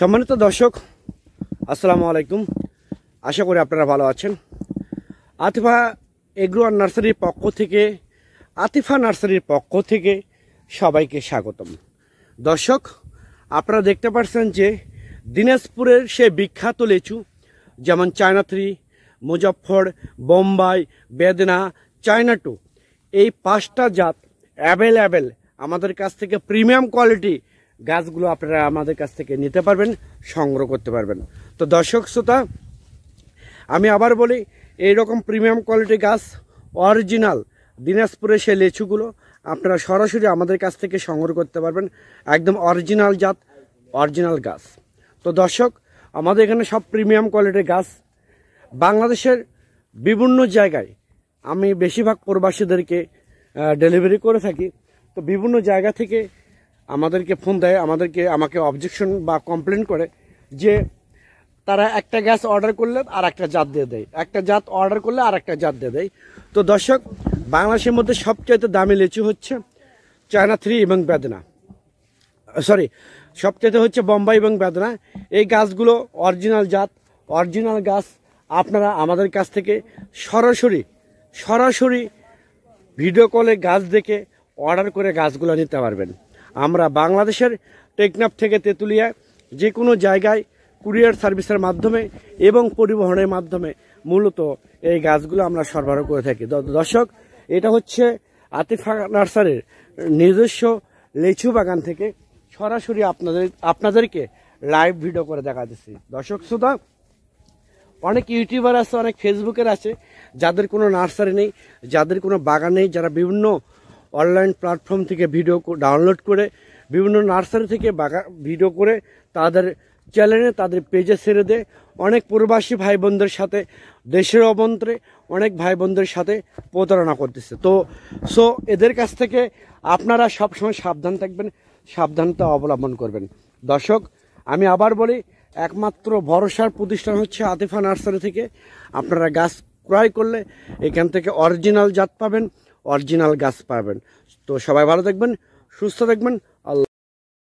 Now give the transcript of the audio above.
সম্মানিত দর্শক, আসসালামু আলাইকুম। আশা করি আপনারা ভালো আছেন। আতিফা এগ্রো অ্যান্ড নার্সারির পক্ষ থেকে, আতিফা নার্সারির পক্ষ থেকে সবাইকে স্বাগতম। দর্শক, আপনারা দেখতে পাচ্ছেন যে দিনাজপুরের সে বিখ্যাত লিচু, যেমন চায়না 3, মুজফ্ফর, বোম্বাই, বেদনা, চায়না 2, এই 5টা জাত অ্যাভেলেবেল আমাদের কাছ থেকে প্রিমিয়াম কোয়ালিটি গাছগুলো আপনারা আমাদের কাছ থেকে নিতে পারবেন, সংগ্রহ করতে পারবেন। তো দর্শক শ্রোতা, আমি আবার বলি, এইরকম প্রিমিয়াম কোয়ালিটি গাছ অরিজিনাল দিনাজপুরের সেই লিচুগুলো আপনারা সরাসরি আমাদের কাছ থেকে সংগ্রহ করতে পারবেন, একদম অরিজিনাল জাত, অরিজিনাল গাছ। তো দর্শক, আমাদের এখানে সব প্রিমিয়াম কোয়ালিটির গাছ বাংলাদেশের বিভিন্ন জায়গায়, আমি বেশিরভাগ প্রবাসীদেরকে ডেলিভারি করে থাকি। তো বিভিন্ন জায়গা থেকে আমাদেরকে ফোন দেয়, আমাকে অবজেকশন বা কমপ্লেন করে যে তারা একটা গাছ অর্ডার করলে আর একটা জাত দিয়ে দেয়, একটা জাত অর্ডার করলে আর একটা জাত দিয়ে দেয়। তো দর্শক, বাংলাদেশের মধ্যে সবচাইতে দামি লিচু হচ্ছে চায়না 3 এবং বেদনা, সবচাইতে হচ্ছে বোম্বাই এবং বেদনা। এই গাছগুলো অরিজিনাল জাত, অরিজিনাল গাছ। আপনারা আমাদের কাছ থেকে সরাসরি ভিডিও কলে গাছ দেখে অর্ডার করে গাছগুলো নিতে পারবেন। আমরা বাংলাদেশের টেকনাফ থেকে তেঁতুলিয়া যে কোনো জায়গায় কুরিয়ার সার্ভিসের মাধ্যমে এবং পরিবহনের মাধ্যমে মূলত এই গাছগুলো আমরা সরবরাহ করে থাকি। দর্শক, এটা হচ্ছে আতিফা নার্সারির নিজস্ব লিচু বাগান থেকে সরাসরি আপনাদেরকে লাইভ ভিডিও করে দেখা দিচ্ছি। দর্শক শ্রোতা, অনেক ইউটিউবার আছে, অনেক ফেসবুকের আছে, যাদের কোনো নার্সারি নেই, যাদের কোনো বাগান নেই, যারা বিভিন্ন অনলাইন প্ল্যাটফর্ম থেকে ভিডিও ডাউনলোড করে বিভিন্ন নার্সারি থেকে ভিডিও করে তাদের চ্যানেলে, তাদের পেজে ছেড়ে দেয়। অনেক প্রবাসী ভাই বোনদের সাথে, দেশের অভ্যন্তরে অনেক ভাই বোনদের সাথে প্রতারণা করতেছে। সো এদের কাছ থেকে আপনারা সবসময় সাবধান থাকবেন, সাবধানতা অবলম্বন করবেন। দর্শক, আমি আবার বলি, একমাত্র ভরসার প্রতিষ্ঠান হচ্ছে আতিফা নার্সারি থেকে। আপনারা গাছ ক্রয় করলে এখান থেকে অরিজিনাল জাত পাবেন, অরিজিনাল গাছ পাবেন। তো সবাই ভালো থাকবেন, সুস্থ থাকবেন।